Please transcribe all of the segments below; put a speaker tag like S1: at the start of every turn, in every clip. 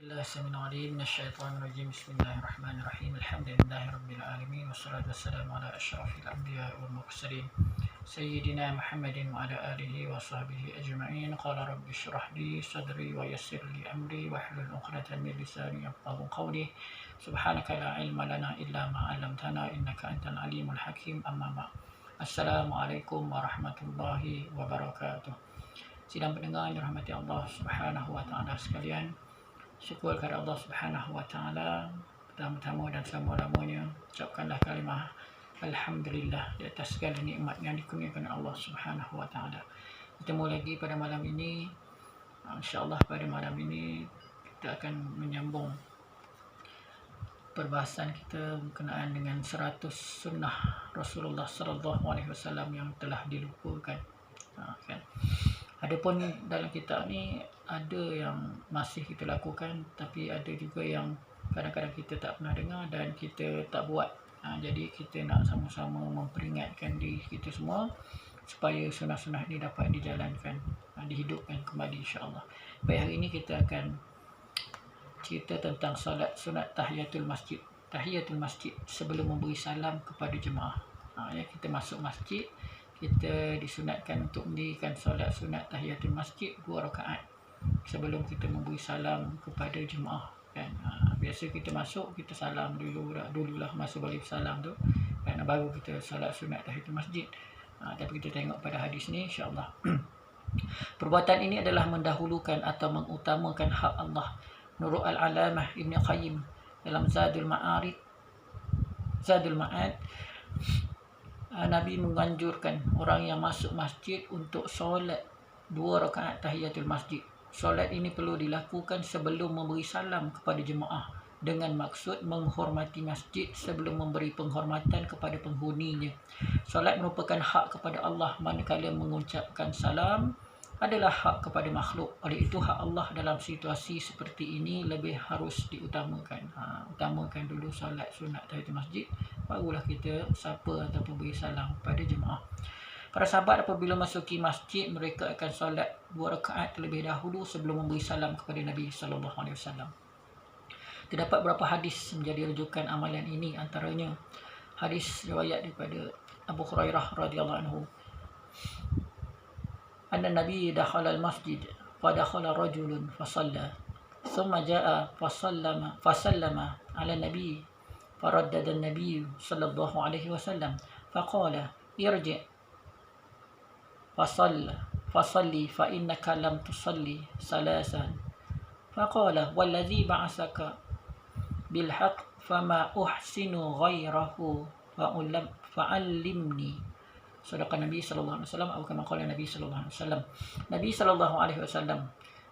S1: الله السميع العليم من الشيطان الرجيم. بسم الله الرحمن الرحيم. الحمد لله رب العالمين والصلاة والسلام على أشرف الأنبياء والمرسلين سيدنا محمد وعلى آله وصحبه أجمعين. قال رب اشرح لي صدري ويسر لي أمري واحلل عقدة من لساني يفقهوا قولي. سبحانك لا علم لنا إلا ما علمتنا إنك أنت العليم الحكيم. أما بعد. Assalamualaikum warahmatullahi wabarakatuh. Sidang pendengar yang dirahmati Allah Subhanahu wa taala sekalian. Syukur kepada Allah Subhanahu wa taala, pertama-tama dan selama-lamanya ucapkanlah kalimah alhamdulillah di atas segala nikmat yang dikurniakan Allah Subhanahu wa taala. Bertemu lagi pada malam ini. Insya-Allah pada malam ini kita akan menyambung perbahasan kita berkenaan dengan 100 sunnah Rasulullah sallallahu alaihi wasallam yang telah dilupakan. Kan? Adapun dalam kitab ni ada yang masih kita lakukan, tapi ada juga yang kadang-kadang kita tak pernah dengar dan kita tak buat. Jadi kita nak sama-sama memperingatkan diri kita semua supaya sunnah-sunnah ini dapat dijalankan, dihidupkan kembali insya-Allah. Baik, hari ini kita akan cerita tentang solat sunat tahiyatul masjid. Tahiyatul masjid sebelum memberi salam kepada jemaah. Kita masuk masjid, kita disunatkan untuk mendirikan solat sunat tahiyatul masjid 2 rakaat sebelum kita memberi salam kepada jemaah. Kan? Biasa kita masuk, kita salam dululah masa bagi salam tu, kan? Baru kita solat sunat tahiyatul masjid. Tapi kita tengok pada hadis ni insya-Allah. Perbuatan ini adalah mendahulukan atau mengutamakan hak Allah. Nurul Al-Alamah Ibn Qayyim dalam Zadul Ma'ad, Nabi menganjurkan orang yang masuk masjid untuk solat 2 rakaat tahiyatul masjid. Solat ini perlu dilakukan sebelum memberi salam kepada jemaah dengan maksud menghormati masjid sebelum memberi penghormatan kepada penghuninya. Solat merupakan hak kepada Allah, manakala mengucapkan salam adalah hak kepada makhluk. Oleh itu hak Allah dalam situasi seperti ini lebih harus diutamakan. Utamakan dulu solat sunat tahiyatul masjid, barulah kita sapa ataupun beri salam pada jemaah. Para sahabat apabila masuki masjid, mereka akan solat 2 rakaat terlebih dahulu sebelum memberi salam kepada Nabi sallallahu alaihi wasallam. Terdapat beberapa hadis menjadi rujukan amalan ini, antaranya hadis riwayat daripada Abu Hurairah radhiyallahu anhu. Anna Nabi dakhala al-masjid fa dakhala rajulun fa shalla thumma jaa fa sallama ala Nabi faraddada an-nabiy sallallahu alaihi wasallam faqala irji' fasalli fa innaka lam tusalli salasan faqala walladhi ba'asaka bil haqq fama uhsinu ghairahu fa'allimni. Sedangkan Nabi sallallahu alaihi wasallam atau kama qala Nabi sallallahu alaihi wasallam. Nabi sallallahu alaihi wasallam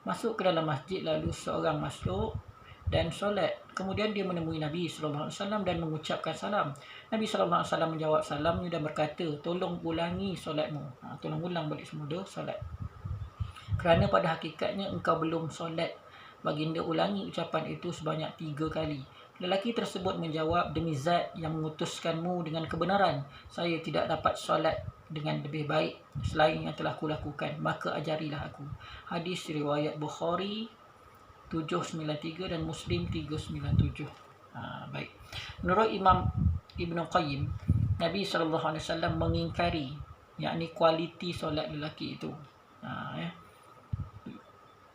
S1: masuk ke dalam masjid, lalu seorang masuk dan solat. Kemudian dia menemui Nabi sallallahu alaihi wasallam dan mengucapkan salam. Nabi sallallahu alaihi wasallam menjawab salamnya dan berkata, "Tolong ulangi solatmu." Tolong ulang balik semula solat. Kerana pada hakikatnya engkau belum solat. Baginda ulangi ucapan itu sebanyak 3 kali. Lelaki tersebut menjawab, "Demi Zat yang mengutuskanmu dengan kebenaran, saya tidak dapat solat dengan lebih baik selain yang telah kulakukan, maka ajarilah aku." Hadis riwayat Bukhari 793 dan Muslim 397. Baik. Menurut Imam Ibn Qayyim, Nabi SAW mengingkari yakni kualiti solat lelaki itu.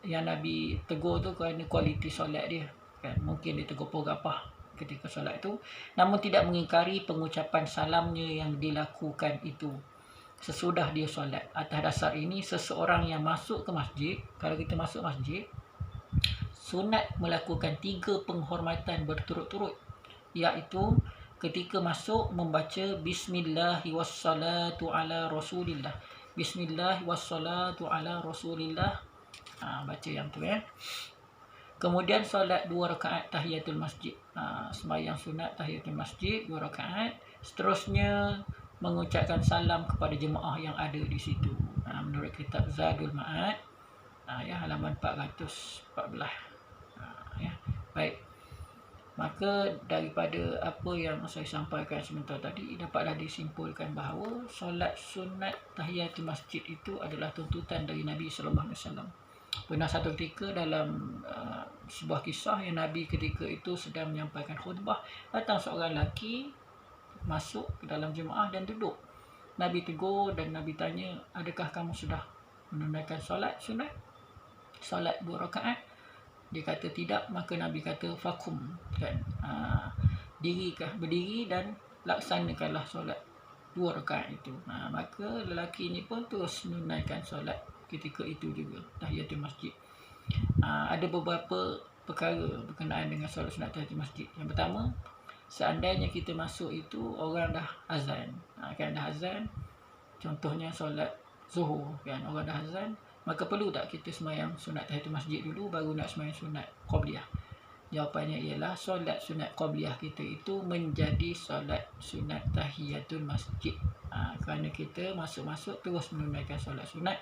S1: Yang Nabi tegur tu kerana kualiti solat dia. Kan? Mungkin dia tegur pogapah ketika solat itu, namun tidak mengingkari pengucapan salamnya yang dilakukan itu sesudah dia solat. Atas dasar ini, seseorang yang masuk ke masjid, kalau kita masuk masjid, sunat melakukan 3 penghormatan berturut-turut, iaitu ketika masuk membaca Bismillahi wassalatu ala rasulillah. Bismillahi wassalatu ala rasulillah. Baca yang tu ya. Kemudian solat 2 rakaat tahiyatul masjid. Sembahyang sunat tahiyatul masjid 2 rakaat. Seterusnya mengucapkan salam kepada jemaah yang ada di situ. Menurut kitab Zadul Ma'ad, halaman 414. Baik. Maka daripada apa yang saya sampaikan sebentar tadi, dapatlah disimpulkan bahawa solat sunat tahiyatul masjid itu adalah tuntutan dari Nabi sallallahu alaihi wasallam. Pernah satu ketika dalam sebuah kisah yang Nabi ketika itu sedang menyampaikan khutbah, datang seorang lelaki masuk ke dalam jemaah dan duduk. Nabi tegur dan Nabi tanya, adakah kamu sudah menunaikan solat sunat? Solat 2 rakaat? Dia kata tidak, maka Nabi kata fakum, kan, berdiri dan laksanakanlah solat 2 rakaat itu. Maka lelaki ini pun terus menunaikan solat ketika itu juga, tahiyatul masjid. Ada beberapa perkara berkenaan dengan solat sunat tahiyatul masjid. Yang pertama, seandainya kita masuk itu orang dah azan, kan, dah azan, contohnya solat zuhur, kan, orang dah azan, maka perlu tak kita sembahyang sunat tahiyatul masjid dulu baru nak sembahyang sunat qabliyah? Jawapannya ialah solat sunat qabliyah kita itu menjadi solat sunat tahiyatul masjid, kerana kita masuk-masuk terus menunaikan solat sunat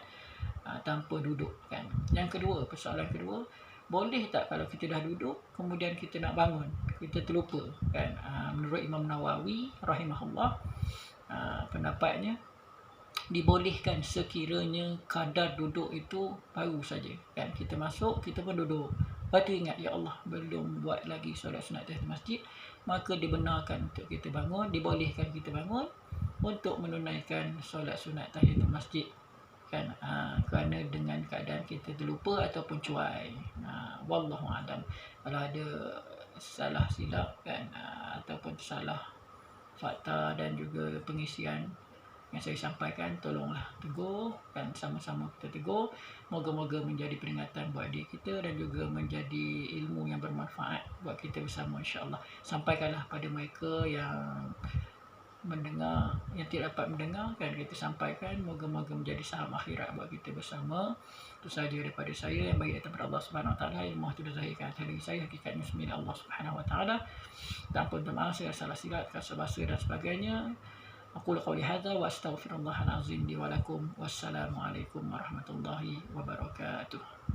S1: tanpa duduk, kan. Yang kedua, persoalan kedua, boleh tak kalau kita dah duduk kemudian kita nak bangun, kita terlupa, kan. Menurut Imam Nawawi rahimahullah, pendapatnya dibolehkan sekiranya kadar duduk itu baru saja, kan. Kita masuk, kita pun duduk, lepas tu ingat, ya Allah, belum buat lagi solat sunat tahiyatul masjid, maka dibenarkan untuk kita bangun, dibolehkan kita bangun untuk menunaikan solat sunat tahiyatul masjid, kan, kerana dengan keadaan kita terlupa ataupun cuai. Wallahu a'lam. Kalau ada salah silap, kan, ataupun salah fakta dan juga pengisian yang saya sampaikan, tolonglah tegur, kan, sama-sama kita tegur. Moga-moga menjadi peringatan buat diri kita dan juga menjadi ilmu yang bermanfaat buat kita bersama, insya-Allah. Sampaikanlah pada mereka yang mendengar, yang tidak dapat mendengar, kan, kita sampaikan, moga-moga menjadi saham akhirat buat kita bersama. Itu sahaja daripada saya, yang baik daripada Allah Subhanahu Wa Taala, ilmu itu dizahirkan atas diri saya, hakikatnya semua Allah Subhanahu Wa Taala. Tanpa maaf saya salah silap, kasar bahasa dan sebagainya. Aqulu qawli hadza wa astaghfirullahal azim li wa lakum. Wassalamualaikum warahmatullahi wabarakatuh.